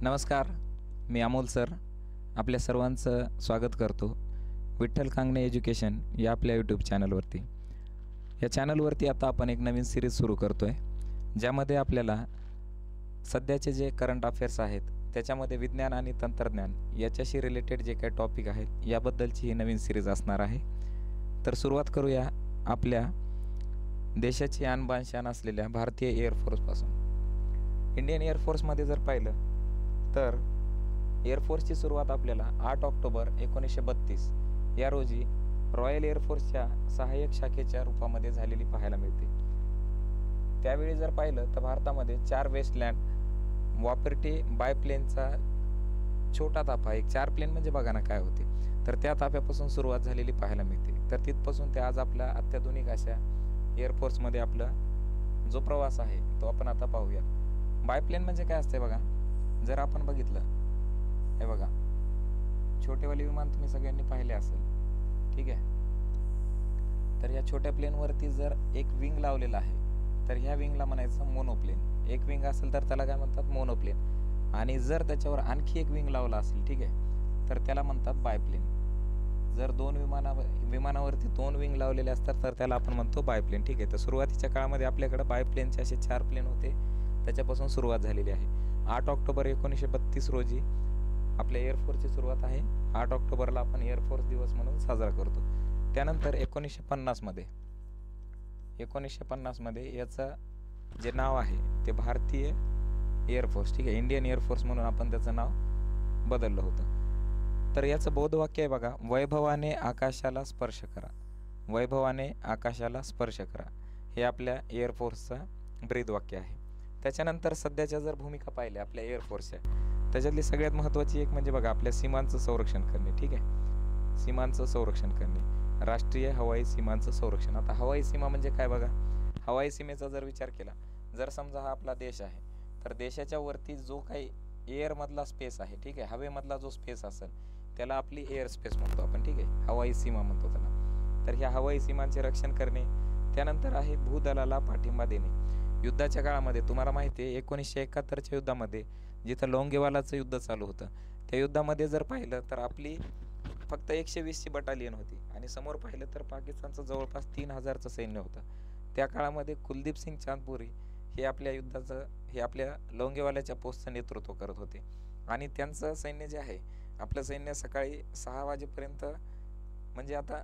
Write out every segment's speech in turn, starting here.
नमस्कार, मी अमोल सर आपल्या सर्वांचं स्वागत करतो विठ्ठल कांगणे एज्युकेशन या आपल्या यूट्यूब चॅनलवरती। या चॅनलवरती आता आपण एक नवीन सिरीज सुरू करतो आहे, ज्यामध्ये आपल्याला सध्याचे जे करंट अफेअर्स आहेत त्याच्यामध्ये विज्ञान आणि तंत्रज्ञान याच्याशी रिलेटेड जे काही टॉपिक आहेत याबद्दलची ही नवीन सिरीज असणार आहे। तर सुरुवात करूया आपल्या देशाची आणबाण शान असलेल्या भारतीय एअरफोर्सपासून। इंडियन एअरफोर्समध्ये जर पाहिलं तर एअरफोर्सची सुरुवात आपल्याला 8 ऑक्टोबर 1932 या रोजी रॉयल एअरफोर्सच्या सहाय्यक शाखेच्या रूपामध्ये झालेली पाहायला मिळते। त्यावेळी जर पाहिलं तर भारतामध्ये 4 वेस्टलँड वॉपरटी बायप्लेनचा छोटा ताफा, एक 4 प्लेन म्हणजे बघा ना काय होते, तर त्या ताफ्यापासून सुरुवात झालेली पाहायला मिळते। तर तिथपासून ते आज आपल्या अत्याधुनिक अशा एअरफोर्समध्ये आपला जो प्रवास आहे तो आपण आता पाहूया। बायप्लेन म्हणजे काय असते बघा, जर आपण बघितलं हे बघा छोटेवाले विमान तुम्ही सगळ्यांनी पाहिले असेल, ठीक आहे। तर या छोट्या प्लेनवरती जर एक विंग लावलेला आहे तर ह्या विंगला म्हणायचं मोनोप्लेन। एक विंग असेल तर त्याला काय म्हणतात मोनोप्लेन, आणि जर त्याच्यावर आणखी एक विंग लावला असेल, ठीक आहे, तर त्याला म्हणतात बायप्लेन। जर दोन विमानावरती 2 विंग लावलेले असतात तर त्याला आपण म्हणतो बायप्लेन, ठीक आहे। तर सुरुवातीच्या काळामध्ये आपल्याकडे बायप्लेनचे असे 4 प्लेन होते, त्याच्यापासून सुरुवात झालेली आहे। 8 ऑक्टोबर 1932 रोजी आपल्या एअरफोर्सची सुरुवात आहे। 8 ऑक्टोबरला आपण एअरफोर्स दिवस म्हणून साजरा करतो। त्यानंतर 1950 मध्ये याचं जे नाव आहे ते भारतीय एअरफोर्स, ठीक आहे, इंडियन एअरफोर्स म्हणून आपण त्याचं नाव बदललं होतं। तर याचं बोधवाक्य आहे बघा, वैभवाने आकाशाला स्पर्श करा। वैभवाने आकाशाला स्पर्श करा हे आपल्या एअरफोर्सचं ब्रीदवाक्य आहे। त्याच्यानंतर सध्याच्या जर भूमिका पाहिल्या आपल्या एअरफोर्सच्या, त्याच्यातली सगळ्यात महत्त्वाची एक म्हणजे बघा आपल्या सीमांचं संरक्षण करणे, ठीक आहे, सीमांचं संरक्षण करणे, राष्ट्रीय हवाई सीमांचं संरक्षण। आता हवाई सीमा म्हणजे काय बघा, हवाई सीमेचा जर विचार केला, जर समजा हा आपला देश आहे तर देशाच्या वरती जो काही एअरमधला स्पेस आहे, ठीक आहे, हवेमधला जो स्पेस असेल त्याला आपली एअर स्पेस म्हणतो आपण, ठीक आहे, हवाई सीमा म्हणतो त्याला। तर ह्या हवाई सीमांचे रक्षण करणे, त्यानंतर आहे भूदलाला पाठिंबा देणे। युद्धाच्या काळामध्ये तुम्हाला माहिती आहे 1971च्या युद्धामध्ये जिथं लोंगेवालाचं युद्ध चालू होतं, त्या युद्धामध्ये जर पाहिलं तर आपली फक्त 120ची बटालियन होती आणि समोर पाहिलं तर पाकिस्तानचं जवळपास 3000चं सैन्य होतं। त्या काळामध्ये कुलदीप सिंग चांदपुरी हे आपल्या लोंगेवाल्याच्या पोस्टचं नेतृत्व करत होते, आणि त्यांचं सैन्य जे आहे, आपलं सैन्य सकाळी 6 वाजेपर्यंत, म्हणजे आता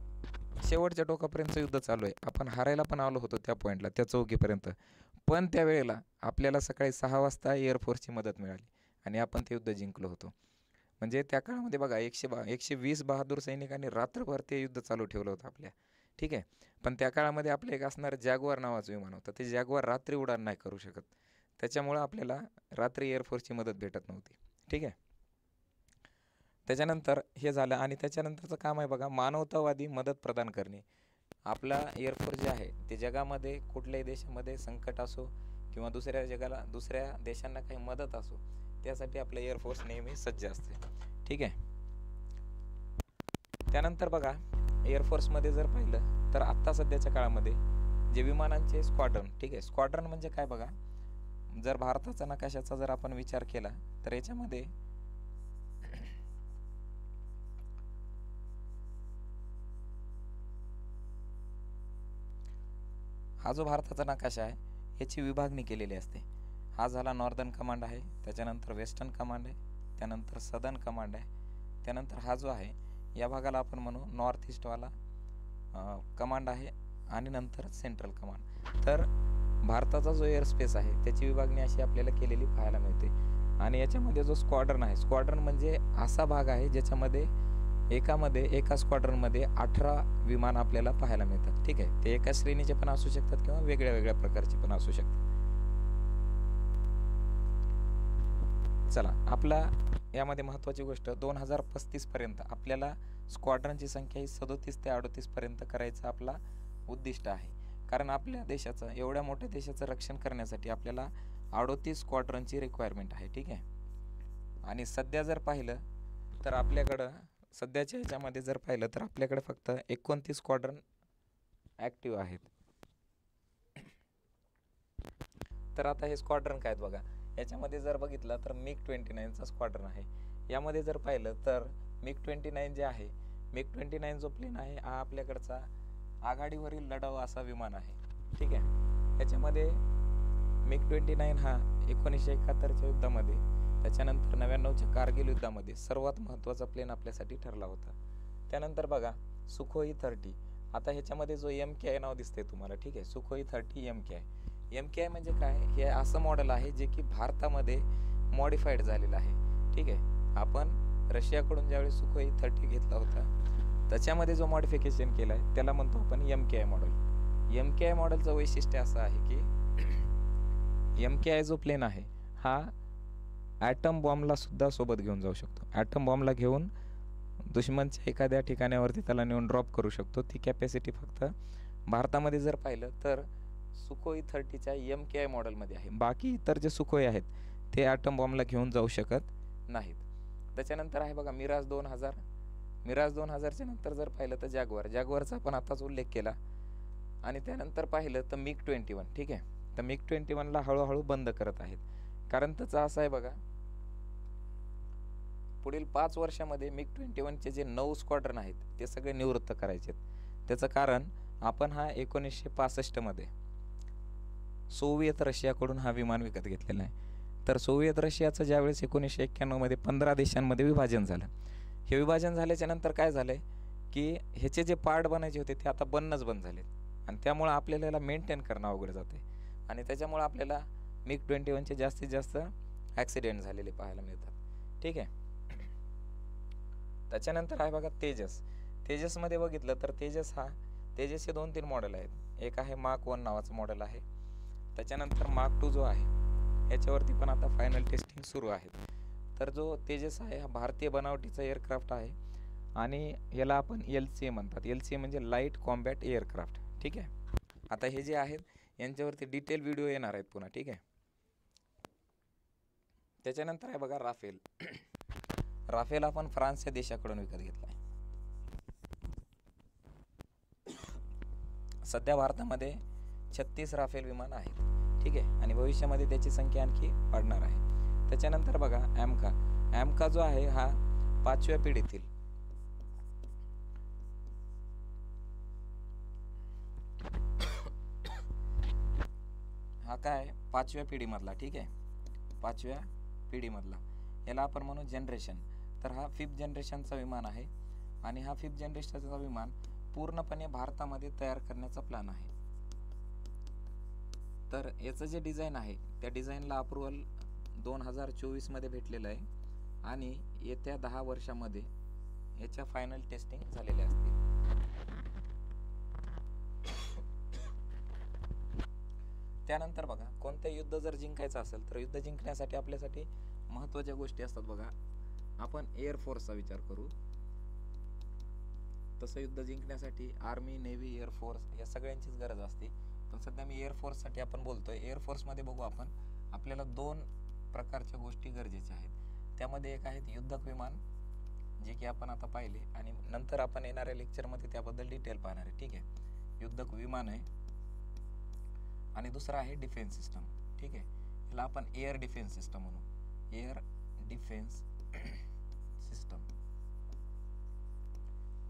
शेवटच्या टोकापर्यंत युद्ध चालू आहे, आपण हारायला पण आलो होतो त्या पॉईंटला, त्या चौकीपर्यंत, पण त्यावेळेला आपल्याला सकाळी 6 वाजता एअरफोर्सची मदत मिळाली आणि आपण ते युद्ध जिंकलो होतो। म्हणजे त्या काळामध्ये बघा 120 बहादूर सैनिकांनी रात्रभर ते युद्ध चालू ठेवलं होतं आपल्या, ठीक आहे। पण त्या काळामध्ये आपलं एक असणारं जॅग्वार नावाचं विमान होतं, ते जॅग्वार रात्री उड्डाण नाही करू शकत, त्याच्यामुळं आपल्याला रात्री एअरफोर्सची मदत भेटत नव्हती, ठीक आहे। त्याच्यानंतर हे झालं, आणि त्याच्यानंतरचं काम आहे बघा मानवतावादी मदत प्रदान करणे। आपला एअरफोर्स जे आहे ते जगामध्ये कुठल्याही देशामध्ये संकट असो किंवा दुसऱ्या देशांना काही मदत असो, त्यासाठी आपलं एअरफोर्स नेहमी सज्ज असते, ठीक आहे। त्यानंतर बघा एअरफोर्समध्ये जर पाहिलं तर आत्ता सध्याच्या काळामध्ये जे विमानांचे स्क्वॉड्रन, ठीक आहे, स्क्वॉड्रन म्हणजे काय बघा, जर भारताचा नकाशाचा जर आपण विचार केला तर याच्यामध्ये हा जो भारताचा नकाशा आहे याची विभागणी केलेली असते। हा झाला नॉर्दर्न कमांड आहे, त्याच्यानंतर वेस्टर्न कमांड आहे, त्यानंतर सदर्न कमांड आहे, त्यानंतर हा जो आहे या भागाला आपण म्हणू नॉर्थ ईस्टवाला कमांड आहे, आणि नंतर सेंट्रल कमांड। तर भारताचा जो एअर स्पेस आहे त्याची विभागणी अशी आपल्याला केलेली पाहायला मिळते। आणि याच्यामध्ये जो स्क्वॉड्रन आहे, स्क्वॉड्रन म्हणजे असा भाग आहे ज्याच्यामध्ये एका स्क्वॉड्रनमध्ये 18 विमान आपल्याला पाहायला मिळतात, ठीक आहे। ते एका श्रेणीचे पण असू शकतात किंवा वेगळ्या वेगळ्या प्रकारचे पण असू शकतात। चला, आपला यामध्ये महत्त्वाची गोष्ट 2035 पर्यंत आपल्याला स्क्वॉड्रनची संख्या ही 37 ते 38 पर्यंत करायचं आपला उद्दिष्ट आहे, कारण आपल्या देशाचं, एवढ्या मोठ्या देशाचं रक्षण करण्यासाठी आपल्याला 38 स्क्वॉड्रनची रिक्वायरमेंट आहे, ठीक आहे। आणि सध्या जर पाहिलं तर आपल्याकडं सध्याच्या ह्याच्यामध्ये जर पाहिलं तर आपल्याकडे फक्त 29 स्क्वॉड्रन ॲक्टिव्ह आहेत। तर आता हे स्क्वॉड्रन काय आहेत बघा, याच्यामध्ये जर बघितलं तर MiG-29चा स्क्वॉड्रन आहे. यामध्ये जर पाहिलं तर MiG-29 जे आहे, MiG-29 जो प्लेन आहे हा आपल्याकडचा आघाडीवरील लढाऊ असा विमान आहे. ठीक आहे. याच्यामध्ये MiG-29 हा 1971च्या युद्धामध्ये, त्याच्यानंतर 99च्या कारगिल युद्धामध्ये सर्वात महत्त्वाचा प्लेन आपल्यासाठी ठरला होता. त्यानंतर बघा सुखोई 30. आता ह्याच्यामध्ये जो MKI नाव दिसते तुम्हाला, ठीक आहे, सुखोई 30 MKI. MKI म्हणजे काय? हे असं मॉडेल आहे जे की भारतामध्ये मॉडिफाईड झालेलं आहे. ठीक आहे. आपण रशियाकडून ज्यावेळी सुखोई 30 घेतला होता त्याच्यामध्ये जो मॉडिफिकेशन केलं आहे त्याला म्हणतो आपण MKI मॉडेल. MKI मॉडेलचं वैशिष्ट्य असं आहे की MKI जो प्लेन आहे हा ॲटम बॉम्बला सुद्धा सोबत घेऊन जाऊ शकतो. ॲटम बॉम्बला घेऊन दुश्मनच्या एखाद्या ठिकाणावरती त्याला नेऊन ड्रॉप करू शकतो. ती कॅपॅसिटी फक्त भारतामध्ये जर पाहिलं तर सुखोई 30च्या MKI मॉडेलमध्ये आहे. बाकी इतर जे सुखोई आहेत ते ॲटम बॉम्बला घेऊन जाऊ शकत नाहीत. त्याच्यानंतर आहे बघा मिराज 2000. मिराज 2000च्या नंतर जर पाहिलं तर जॅग्वारचा आपण आताच उल्लेख केला. आणि त्यानंतर पाहिलं तर MiG-21. ठीक आहे. तर MiG-21ला हळूहळू बंद करत आहेत. कारण त्याचं असं आहे बघा, पुढील 5 वर्षामध्ये MiG-21चे जे 9 स्क्वॉड्रन आहेत ते सगळे निवृत्त करायचे आहेत. त्याचं कारण आपण हा 1965 मध्ये सोव्हिएत रशियाकडून हा विमान विकत घेतलेला आहे. तर सोव्हिएत रशियाचं ज्यावेळेस 1991 मध्ये 15 देशांमध्ये विभाजन झालं. हे विभाजन झाल्याच्या नंतर काय झालंय की ह्याचे जे पार्ट बनायचे होते ते आता बनणंच बंद झालेत. आणि त्यामुळे आपल्याला याला मेंटेन करणं अवघड जाते. आणि त्याच्यामुळे आपल्याला MiG-21चे जास्तीत जास्त ॲक्सिडेंट झालेले पाहायला मिळतात. ठीक आहे. त्याच्यानंतर आहे बघा तेजस. तेजसमध्ये बघितलं तर तेजसचे 2-3 मॉडेल आहेत. एक आहे मार्क 1 नावाचं मॉडेल आहे. त्याच्यानंतर मार्क 2 जो आहे याच्यावरती पण आता फायनल टेस्टिंग सुरू आहे. तर जो तेजस आहे हा भारतीय बनावटीचा एअरक्राफ्ट आहे आणि याला आपण LCA म्हणतात. LCA म्हणजे लाईट कॉम्बॅट एअरक्राफ्ट. ठीक आहे. आता हे जे आहेत यांच्यावरती डिटेल व्हिडिओ येणार आहेत पुन्हा. ठीक आहे. त्याच्यानंतर आहे बघा राफेल. राफेल आपण फ्रान्सच्या देशाकडून विकत घेतला आहे. सध्या भारतामध्ये 36 राफेल विमान आहेत. ठीक आहे. आणि भविष्यामध्ये त्याची संख्या आणखी वाढणार आहे. त्याच्यानंतर बघा ॲमका जो आहे हा 5व्या पिढीतील हा काय 5व्या पिढीमधला. ठीक आहे. 5व्या पिढीमधला याला आपण म्हणू जनरेशन. तर हा 5th जनरेशनचा विमान आहे आणि हा 5th जनरेशनचा विमान पूर्णपणे भारतामध्ये तयार करण्याचा प्लॅन आहे. तर याचं जे डिझाईन आहे त्या डिझाईनला अप्रुव्हल 2024 मध्ये भेटलेलं आहे आणि येत्या 10 वर्षामध्ये याच्या फायनल टेस्टिंग झालेल्या असतील. त्यानंतर बघा कोणतं युद्ध जर जिंकायचं असेल तर युद्ध जिंकण्यासाठी आपल्यासाठी महत्त्वाच्या गोष्टी असतात. बघा आपण एअरफोर्सचा विचार करू. तसं युद्ध जिंकण्यासाठी आर्मी, नेव्ही, एअरफोर्स या सगळ्यांचीच गरज असते. पण सध्या मी एअरफोर्ससाठी आपण बोलतोय. एअरफोर्समध्ये बघू आपण आपल्याला 2 प्रकारच्या गोष्टी गरजेच्या आहेत. त्यामध्ये एक आहेत युद्धक विमान जे की आपण आता पाहिले आणि नंतर आपण येणाऱ्या लेक्चरमध्ये त्याबद्दल डिटेल पाहणार आहे. ठीक आहे. युद्धक विमान आहे आणि दुसरा आहे डिफेन्स सिस्टम. ठीक आहे. याला आपण एअर डिफेन्स सिस्टम म्हणू. Air defence system.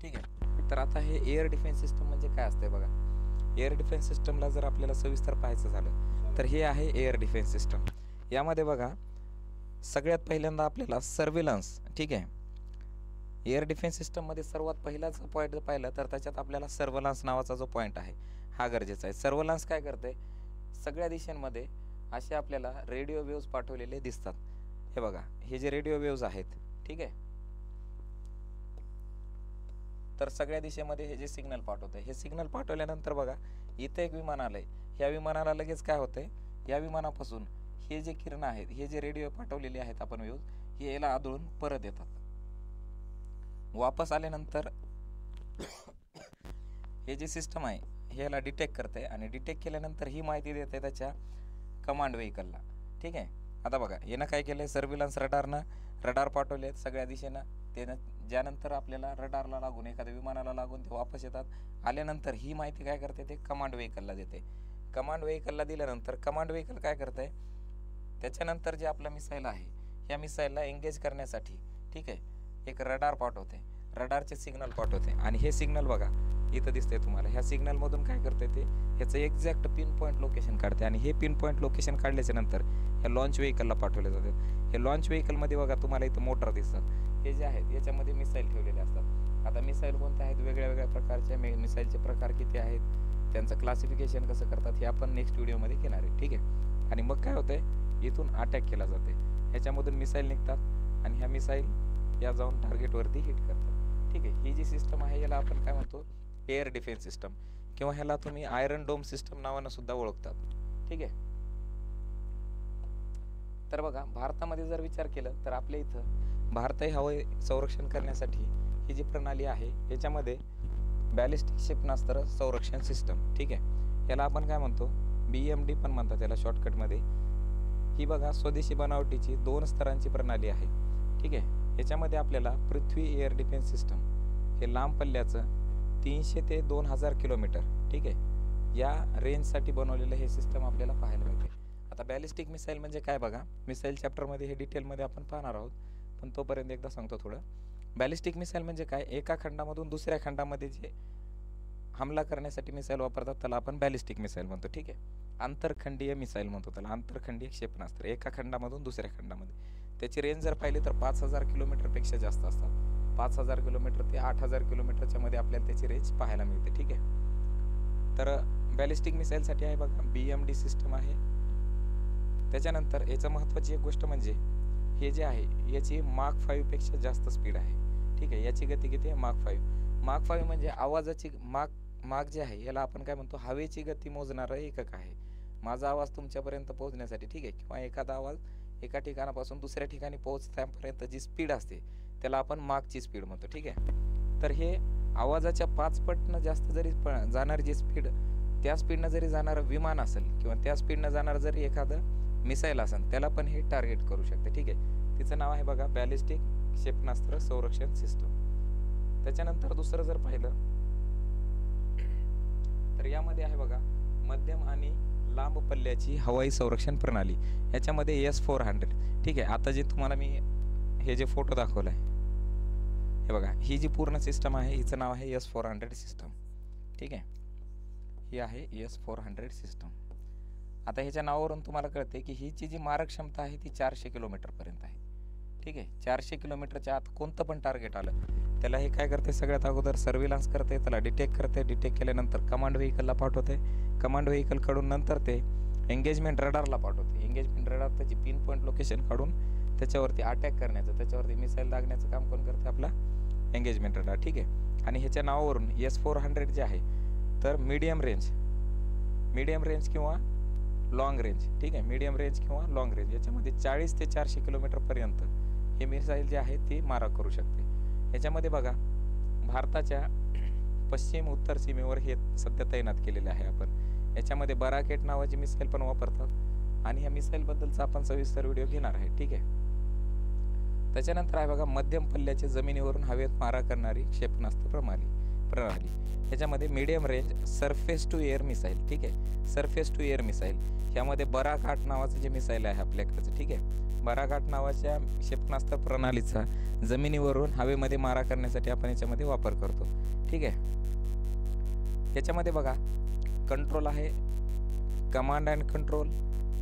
ठीक आहे. तर आता हे एअर डिफेन्स सिस्टम म्हणजे काय असते बघा. एअर डिफेन्स सिस्टमला जर आपल्याला सविस्तर पाहायचं झालं तर हे आहे एअर डिफेन्स सिस्टम. यामध्ये बघा सगळ्यात पहिल्यांदा आपल्याला सर्व्हेलन्स. ठीक आहे. एअर डिफेन्स सिस्टममध्ये सर्वात पहिलाच पॉईंट जर पाहिलं तर त्याच्यात आपल्याला सर्व्हेलन्स नावाचा जो पॉईंट आहे हा गरजेचा आहे. सर्व्हेलन्स काय करते, सगळ्या दिशांमध्ये असे आपल्याला रेडिओ वेव्स पाठवलेले दिसतात. हे बघा हे जे रेडिओ वेव्स आहेत. ठीक आहे. तर सगळ्या दिशेमध्ये हे जे सिग्नल पाठवतंय, हे सिग्नल पाठवल्यानंतर बघा इथे एक विमान आलंय. ह्या विमानाला लगेच काय होतंय, या विमानापासून हे जे किरण आहेत, हे जे रेडिओ पाठवलेले आहेत आपण वेव्स, हे याला आदळून परत येतात. वापस आल्यानंतर हे जे सिस्टम आहे हे याला डिटेक्ट करते आणि डिटेक्ट केल्यानंतर ही माहिती देते त्याच्या कमांड व्हेकलला. ठीक आहे. आता बघा यानं काय केलंय, सर्व्हेलन्स रडार पाठवले सगळ्या दिशेनं. त्यानं ज्यानंतर आपल्याला रडारला लागून एखाद्या विमानाला लागून ते वापस येतात. आल्यानंतर ही माहिती काय करते ते कमांड व्हेकलला देते. कमांड व्हेकलला दिल्यानंतर कमांड व्हेकल काय करतंय, त्याच्यानंतर जे आपलं मिसाईल आहे, ह्या मिसाईलला एंगेज करण्यासाठी ठीक आहे एक रडार पाठवते, रडारचे सिग्नल पाठवते आणि हे सिग्नल बघा इथं दिसतंय तुम्हाला. ह्या सिग्नलमधून काय करते ते ह्याचं एक्झॅक्ट पिन पॉईंट लोकेशन काढते आणि हे पिन पॉईंट लोकेशन काढल्याच्या नंतर ह्या लॉन्च व्हेकलला पाठवले जातात. हे लॉन्च व्हेकलमध्ये बघा तुम्हाला इथं मोटर दिसतात, हे जे आहेत याच्यामध्ये मिसाईल ठेवलेले असतात. आता मिसाईल कोणते आहेत, वेगळ्या वेगळ्या प्रकारचे मिसाईलचे प्रकार किती आहेत, त्यांचं क्लासिफिकेशन कसं करतात हे आपण नेक्स्ट व्हिडिओमध्ये घेणार आहे. ठीक आहे. आणि मग काय होतंय, इथून अटॅक केला जाते, ह्याच्यामधून मिसाईल निघतात आणि ह्या मिसाईल या जाऊन टार्गेटवरती हिट करतात. ठीक आहे. ही जी सिस्टम आहे याला आपण काय म्हणतो, एअर डिफेन्स सिस्टम किंवा ह्याला तुम्ही आयरन डोम सिस्टम नावानं सुद्धा ओळखतात. ठीक आहे. तर बघा भारतामध्ये जर विचार केला तर आपल्या इथं भारतीय हवाई संरक्षण करण्यासाठी ही जी प्रणाली आहे याच्यामध्ये बॅलिस्टिक क्षेपणास्त्र संरक्षण सिस्टम, ठीक आहे, याला आपण काय म्हणतो, BMD पण म्हणतात याला शॉर्टकटमध्ये. ही बघा स्वदेशी बनावटीची 2 स्तरांची प्रणाली आहे. ठीक आहे. याच्यामध्ये आपल्याला पृथ्वी एअर डिफेन्स सिस्टम हे लांब पल्ल्याचं 300 ते 2000 किलोमीटर ठीक आहे या रेंजसाठी बनवलेलं हे सिस्टम आपल्याला पाहायला मिळते. आता बॅलिस्टिक मिसाईल म्हणजे काय बघा, मिसाईल चॅप्टरमध्ये हे डिटेलमध्ये आपण पाहणार आहोत, पण तोपर्यंत एकदा सांगतो थोडं. बॅलिस्टिक मिसाईल म्हणजे काय, एका खंडामधून दुसऱ्या खंडामध्ये जे हमला करण्यासाठी मिसाईल वापरतात त्याला आपण बॅलिस्टिक मिसाईल म्हणतो. ठीक आहे. आंतरखंडीय मिसाईल म्हणतो त्याला, आंतरखंडीय क्षेपणास्त्र, एका खंडामधून दुसऱ्या खंडामध्ये. त्याची रेंज जर पाहिली तर 5000 किलोमीटरपेक्षा जास्त असतात. 5000 किलोमीटर ते 8000 किलोमीटरच्या मध्ये आपल्याला त्याची रेंज पाहायला मिळते. ठीक आहे. तर बॅलिस्टिक मिसाईलसाठी आहे बघा BMD सिस्टम आहे. त्याच्यानंतर याचं महत्त्वाची एक गोष्ट म्हणजे हे जे आहे याची माक 5 पेक्षा जास्त स्पीड आहे. ठीक आहे. याची गती किती आहे, माक 5. माक 5 म्हणजे आवाजाची माक जे आहे याला आपण काय म्हणतो, हवेची गती मोजणारं एकक आहे. माझा आवाज तुमच्यापर्यंत पोहोचण्यासाठी ठीक आहे, किंवा एखादा आवाज एका ठिकाणापासून दुसऱ्या ठिकाणी पोहोचण्यापर्यंत जी स्पीड असते त्याला आपण माकची स्पीड म्हणतो. ठीक आहे. तर हे आवाजाच्या 5 पटनं जास्त जरी जाणारी जी स्पीड, त्या स्पीडनं जरी जाणारं विमान असेल किंवा त्या स्पीडनं जाणारं जरी एखादं मिसाईल असेल त्याला पण हे टार्गेट करू शकते. ठीक आहे. तिचं नाव आहे बघा बॅलिस्टिक क्षेपणास्त्र संरक्षण सिस्टम. त्याच्यानंतर दुसरं जर पाहिलं तर यामध्ये आहे बघा मध्यम आणि लांब पल्ल्याची हवाई संरक्षण प्रणाली. याच्यामध्ये S-400. ठीक आहे. आता जे तुम्हाला मी हे जे फोटो दाखवलाय हे बघा, ही जी पूर्ण सिस्टम आहे हिचं नाव आहे S-400 सिस्टम. ठीक आहे. ही आहे S-400 सिस्टम. आता ह्याच्या नावावरून तुम्हाला कळते की हिची जी मारक क्षमता आहे ती 400 किलोमीटरपर्यंत आहे. ठीक आहे. 400 किलोमीटरच्या आत कोणतं पण टार्गेट आलं त्याला हे काय करते, सगळ्यात अगोदर सर्व्हिलन्स करते, त्याला डिटेक्ट करते, डिटेक्ट केल्यानंतर कमांड व्हेकलला पाठवते, कमांड व्हेकलकडून नंतर ते एंगेजमेंट रडारला पाठवते. एंगेजमेंट रडार त्याची पिन पॉईंट लोकेशन काढून त्याच्यावरती अटॅक करण्याचं, त्याच्यावरती मिसाईल लागण्याचं काम कोण करते, आपला एंगेजमेंट रडार. ठीक आहे. आणि ह्याच्या नावावरून S-400 जे आहे तर मीडियम रेंज किंवा लॉंग रेंज. ठीक आहे. मीडियम रेंज किंवा लॉंग रेंज याच्यामध्ये 40 ते 400 किलोमीटरपर्यंत हे मिसाईल जे आहे ते मारा करू शकते. याच्यामध्ये बघा भारताच्या पश्चिम उत्तर सीमेवर हे सध्या तैनात केलेले आहे आपण. याच्यामध्ये बराकेट नावाची मिसाईल पण वापरतात आणि ह्या मिसाईलबद्दलचा आपण सविस्तर व्हिडिओ घेणार आहे. ठीक आहे. त्याच्यानंतर आहे बघा मध्यम पल्ल्याचे जमिनीवरून हवेत मारा करणारी क्षेपणास्त्र प्रणाली. ह्याच्यामध्ये medium range surface to air missile. ठीक आहे. सरफेस टू एअर मिसाईल ह्यामध्ये बराघाट नावाचं जे मिसाईल आहे आपल्याकडचं. ठीक आहे. बराघाट नावाच्या क्षेपणास्त्र प्रणालीचा जमिनीवरून हवेमध्ये मारा करण्यासाठी आपण याच्यामध्ये वापर करतो. ठीक आहे. याच्यामध्ये बघा कंट्रोल आहे, कमांड अँड कंट्रोल,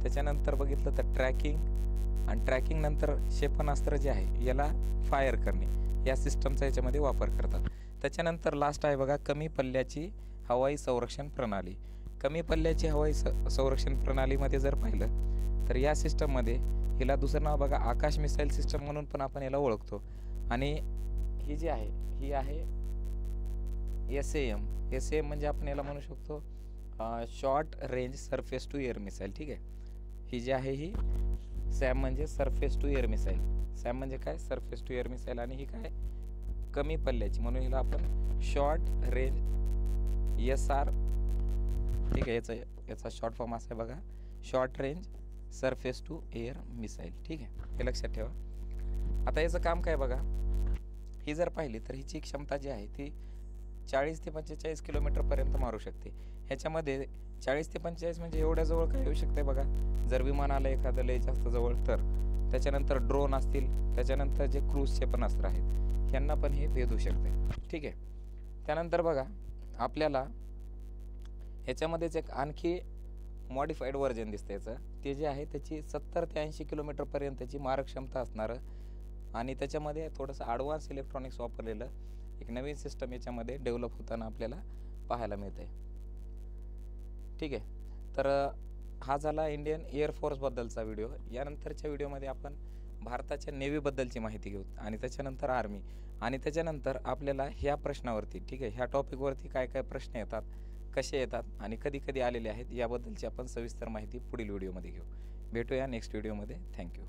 त्याच्यानंतर बघितलं तर ट्रॅकिंग आणि ट्रॅकिंग नंतर क्षेपणास्त्र जे आहे याला फायर करणे या सिस्टमचा याच्यामध्ये वापर करतात. त्याच्यानंतर लास्ट आहे बघा कमी पल्ल्याची हवाई संरक्षण प्रणाली. कमी पल्ल्याची हवाई संरक्षण प्रणालीमध्ये जर पाहिलं तर या सिस्टममध्ये हिला दुसरं नाव बघा आकाश मिसाईल सिस्टम म्हणून पण आपण याला ओळखतो. आणि ही जी आहे ही आहे SAM म्हणजे आपण याला म्हणू शकतो short range surface to air missile. ठीक आहे. ही जी आहे ही SAM म्हणजे surface to air missile. SAM म्हणजे काय, सरफेस टू एअर मिसाईल. आणि ही काय, कमी पल्ल्याची म्हणून हिला आपण शॉर्ट रेंज SR. ठीक आहे. याचा शॉर्ट फॉर्म असा आहे बघा short range surface to air missile. ठीक आहे. हे लक्षात ठेवा. आता याचं काम काय बघा, ही जर पाहिली तर हिची क्षमता जी आहे ती 40 ते 45 किलोमीटरपर्यंत मारू शकते. ह्याच्यामध्ये 40 ते 45 म्हणजे एवढ्या जवळ काय येऊ शकते बघा, जर विमान आलं एखादं लय जास्त जवळ तर. त्याच्यानंतर ड्रोन असतील, त्याच्यानंतर जे क्रूजचे पण अस्त्र आहेत ह्यांना पण हे भेदू शकते. ठीक आहे. त्यानंतर बघा आपल्याला ह्याच्यामध्येच एक आणखी मॉडिफाईड व्हर्जन दिसतं याचं. ते जे आहे त्याची 70 ते 80 किलोमीटरपर्यंतची मारक क्षमता असणारं आणि त्याच्यामध्ये थोडंसं ॲडव्हान्स इलेक्ट्रॉनिक्स वापरलेलं एक नवीन सिस्टम याच्यामध्ये डेव्हलप होताना आपल्याला पाहायला मिळतं आहे. ठीक आहे. तर हा झाला इंडियन एअरफोर्सबद्दलचा व्हिडिओ. यानंतरच्या व्हिडिओमध्ये आपण भारताच्या नेव्हीबद्दलची माहिती घेऊ आणि त्याच्यानंतर आर्मी आणि त्याच्यानंतर आपल्याला ह्या प्रश्नावरती, ठीक आहे, ह्या टॉपिकवरती काय काय प्रश्न येतात, कसे येतात आणि कधी कधी आलेले आहेत याबद्दलची आपण सविस्तर माहिती पुढील व्हिडिओमध्ये घेऊ. भेटूया नेक्स्ट व्हिडिओमध्ये. थँक्यू.